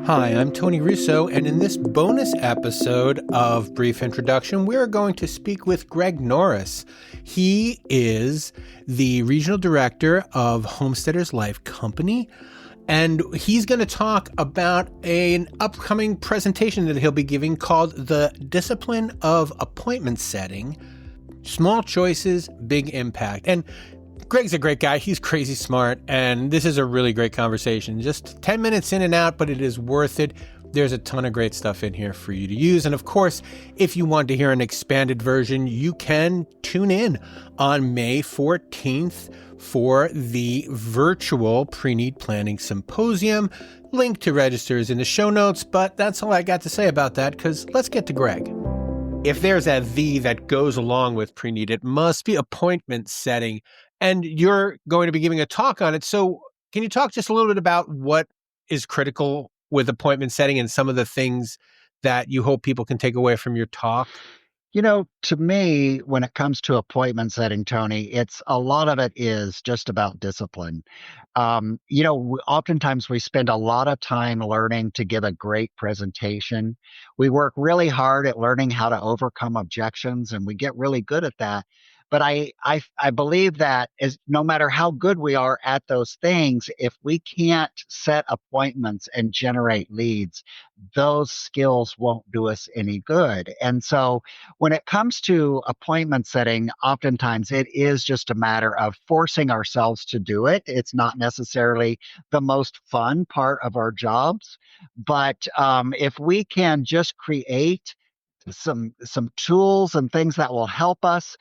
Hi, I'm Tony Russo, and in this bonus episode of Brief Introduction, we're going to speak with Greg Norris. He is the Regional Director of Homesteaders Life Company, and he's going to talk about an upcoming presentation that he'll be giving called The Discipline of Appointment Setting, Small Choices, Big Impact. And Greg's a great guy. He's crazy smart, and this is a really great conversation. Just 10 minutes in and out, but it is worth it. There's a ton of great stuff in here for you to use. And of course, if you want to hear an expanded version, you can tune in on May 14th for the virtual Preneed Planning Symposium. Link to register is in the show notes, but that's all I got to say about that, because let's get to Greg. If there's a "the" that goes along with Preneed, it must be appointment setting. And you're going to be giving a talk on it. So can you talk just a little bit about what is critical with appointment setting and some of the things that you hope people can take away from your talk? To me, when it comes to appointment setting, Tony, a lot of it is just about discipline. Oftentimes we spend a lot of time learning to give a great presentation. We work really hard at learning how to overcome objections, and we get really good at that. But I believe that no matter how good we are at those things, if we can't set appointments and generate leads, those skills won't do us any good. And so when it comes to appointment setting, oftentimes it is just a matter of forcing ourselves to do it. It's not necessarily the most fun part of our jobs, but if we can just create some tools and things that will help us,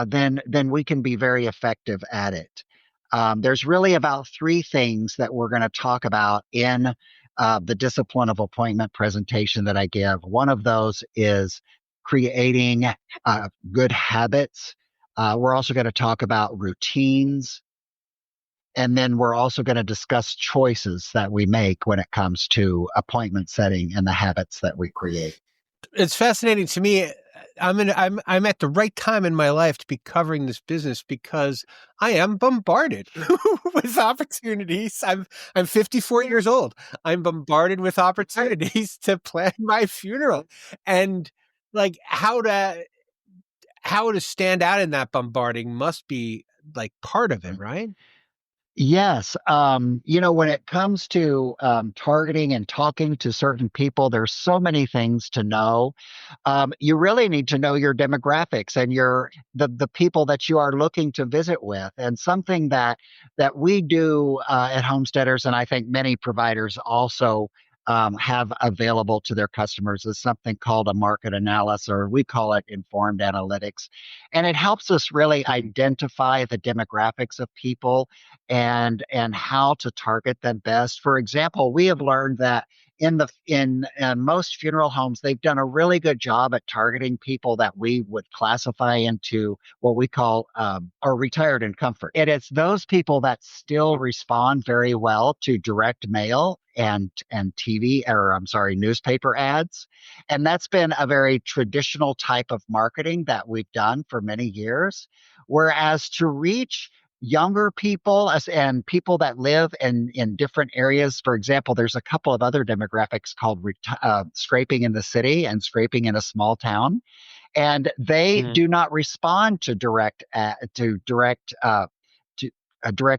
then we can be very effective at it. There's really about three things that we're going to talk about in the discipline of appointment presentation that I give. One of those is creating good habits. We're also going to talk about routines. And then we're also going to discuss choices that we make when it comes to appointment setting and the habits that we create. It's fascinating to me. I'm at the right time in my life to be covering this business because I am bombarded with opportunities. I'm 54 years old. I'm bombarded with opportunities to plan my funeral, and like how to stand out in that bombarding must be like part of it, right? Yes. When it comes to targeting and talking to certain people, there's so many things to know. You really need to know your demographics and the people that you are looking to visit with. And something that we do at Homesteaders, and I think many providers also have available to their customers, is something called a market analysis, or we call it informed analytics. And it helps us really identify the demographics of people and how to target them best. For example, we have learned that in most funeral homes, they've done a really good job at targeting people that we would classify into what we call are retired in comfort. And it's those people that still respond very well to direct mail and newspaper ads. And that's been a very traditional type of marketing that we've done for many years. Whereas to reach younger people and people that live in different areas. For example, there's a couple of other demographics called scraping in the city and scraping in a small town. And they do not respond to direct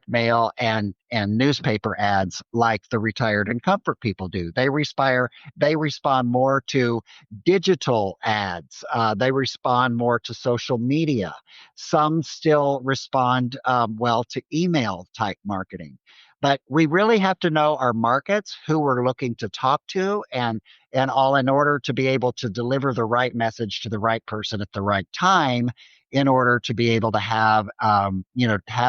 mail and newspaper ads like the retired and comfort people do. They respond more to digital ads. They respond more to social media. Some still respond well to email type marketing. But we really have to know our markets, who we're looking to talk to, and all in order to be able to deliver the right message to the right person at the right time, in order to be able to have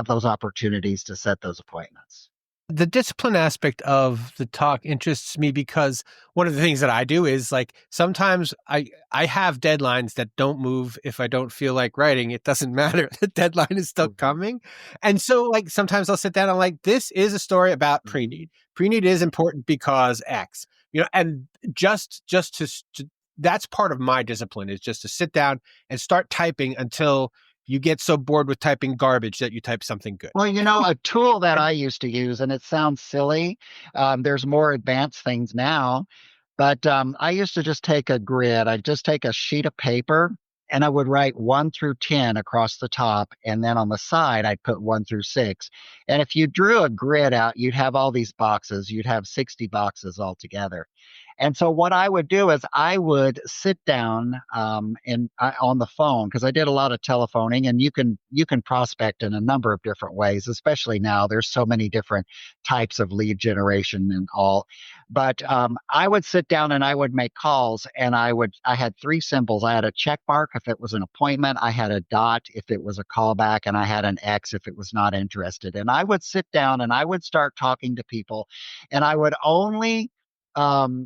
those opportunities to set those appointments. The discipline aspect of the talk interests me because one of the things that I do is like sometimes I have deadlines that don't move if I don't feel like writing. It doesn't matter. The deadline is still coming. And so like sometimes I'll sit down and I'm like, this is a story about Preneed. Preneed is important because X, and just to that's part of my discipline, is just to sit down and start typing until you get so bored with typing garbage that you type something good. Well, a tool that I used to use, and it sounds silly, there's more advanced things now, but I used to just take a grid. I'd just take a sheet of paper and I would write 1 through 10 across the top. And then on the side, I'd put 1 through 6. And if you drew a grid out, you'd have all these boxes. You'd have 60 boxes altogether. And so what I would do is I would sit down on the phone because I did a lot of telephoning, and you can prospect in a number of different ways, especially now. There's so many different types of lead generation and all. But I would sit down and I would make calls, and I had 3 symbols. I had a check mark if it was an appointment, I had a dot if it was a callback, and I had an X if it was not interested. And I would sit down and I would start talking to people, and I would only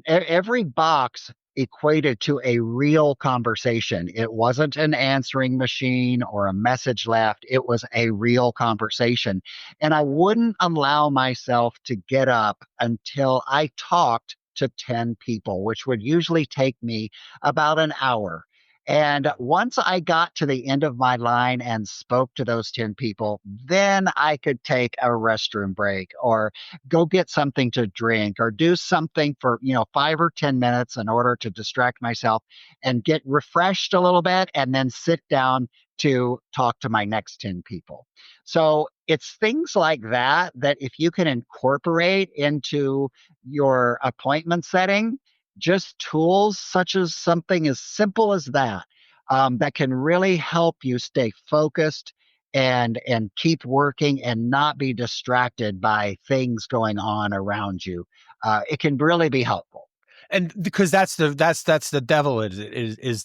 every box equated to a real conversation. It wasn't an answering machine or a message left. It was a real conversation. And I wouldn't allow myself to get up until I talked to 10 people, which would usually take me about an hour. And once I got to the end of my line and spoke to those 10 people, then I could take a restroom break or go get something to drink or do something for, 5 or 10 minutes in order to distract myself and get refreshed a little bit and then sit down to talk to my next 10 people. So it's things like that if you can incorporate into your appointment setting, just tools such as something as simple as that, that can really help you stay focused and keep working and not be distracted by things going on around you. It can really be helpful. And because that's the devil is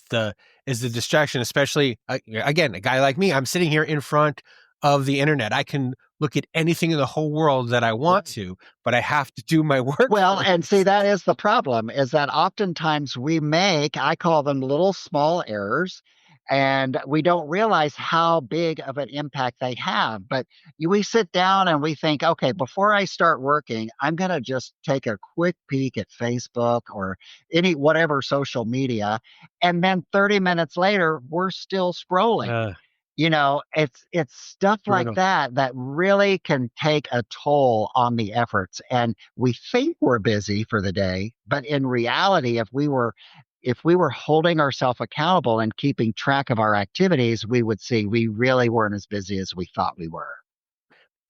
the distraction, especially again, a guy like me. I'm sitting here in front of the internet. I can look at anything in the whole world that I want to, but I have to do my work. Well, first. and see, that is the problem, is that oftentimes I call them little small errors, and we don't realize how big of an impact they have. But we sit down and we think, okay, before I start working, I'm going to just take a quick peek at Facebook or whatever social media. And then 30 minutes later, we're still scrolling. Uh, It's stuff like Brutal. that really can take a toll on the efforts. And we think we're busy for the day, but in reality, if we were holding ourselves accountable and keeping track of our activities, we would see we really weren't as busy as we thought we were.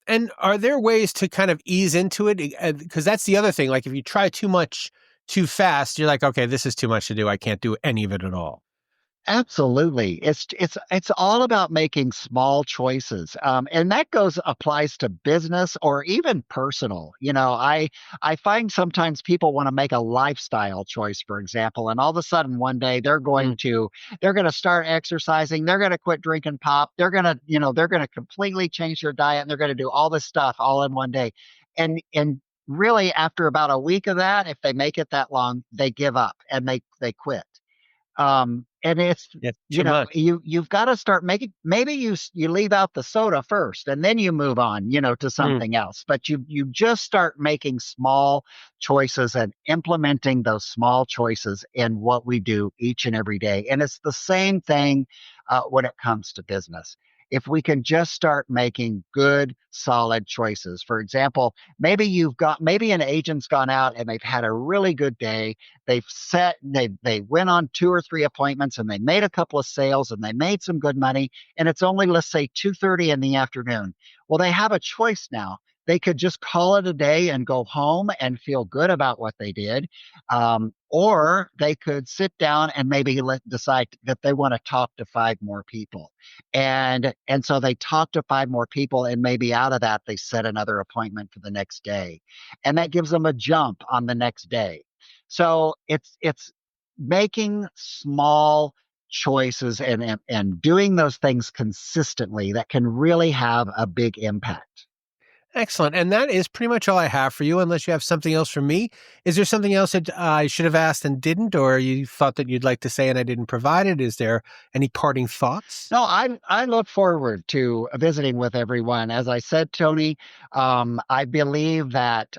And are there ways to kind of ease into it? Because that's the other thing. Like if you try too much too fast, you're like, okay, this is too much to do. I can't do any of it at all. Absolutely. It's all about making small choices. And that applies to business or even personal. I find sometimes people want to make a lifestyle choice, for example, and all of a sudden one day they're going to start exercising, they're going to quit drinking pop, they're going to completely change their diet, and they're going to do all this stuff all in one day. And really after about a week of that, if they make it that long, they give up and they quit. And it's, Yeah, too much. you've got to start making, maybe you leave out the soda first and then you move on, to Mm. something else, but you just start making small choices and implementing those small choices in what we do each and every day. And it's the same thing when it comes to business. If we can just start making good, solid choices. For example, maybe an agent's gone out and they've had a really good day. They went on 2 or 3 appointments and they made a couple of sales and they made some good money. And it's only, let's say, 2:30 in the afternoon. Well, they have a choice now. They could just call it a day and go home and feel good about what they did. Or they could sit down and maybe decide that they want to talk to 5 more people. And so they talk to 5 more people, and maybe out of that, they set another appointment for the next day. And that gives them a jump on the next day. So it's making small choices and doing those things consistently that can really have a big impact. Excellent. And that is pretty much all I have for you, unless you have something else for me. Is there something else that I should have asked and didn't, or you thought that you'd like to say and I didn't provide it? Is there any parting thoughts? No, I look forward to visiting with everyone. As I said, Tony, I believe that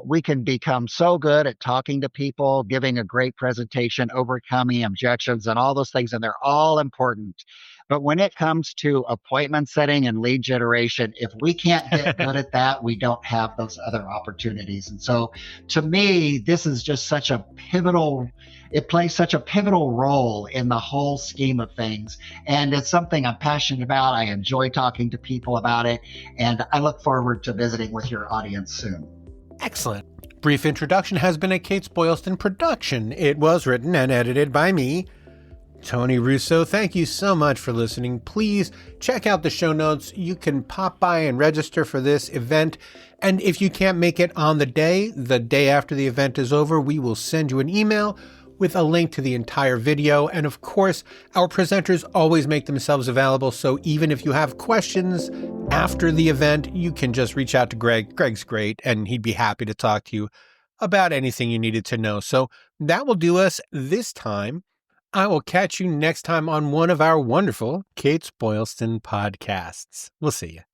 we can become so good at talking to people, giving a great presentation, overcoming objections, and all those things, and they're all important. But when it comes to appointment setting and lead generation, if we can't get good at that, we don't have those other opportunities. And so to me, this is just such a pivotal, it plays such a pivotal role in the whole scheme of things. And it's something I'm passionate about. I enjoy talking to people about it. And I look forward to visiting with your audience soon. Excellent. Brief Introduction has been a Kates-Boylston production. It was written and edited by me, Tony Russo. Thank you so much for listening. Please check out the show notes. You can pop by and register for this event. And if you can't make it on the day after the event is over, we will send you an email with a link to the entire video. And of course, our presenters always make themselves available. So even if you have questions after the event, you can just reach out to Greg. Greg's great, and he'd be happy to talk to you about anything you needed to know. So that will do us this time. I will catch you next time on one of our wonderful Kates-Boylston podcasts. We'll see you.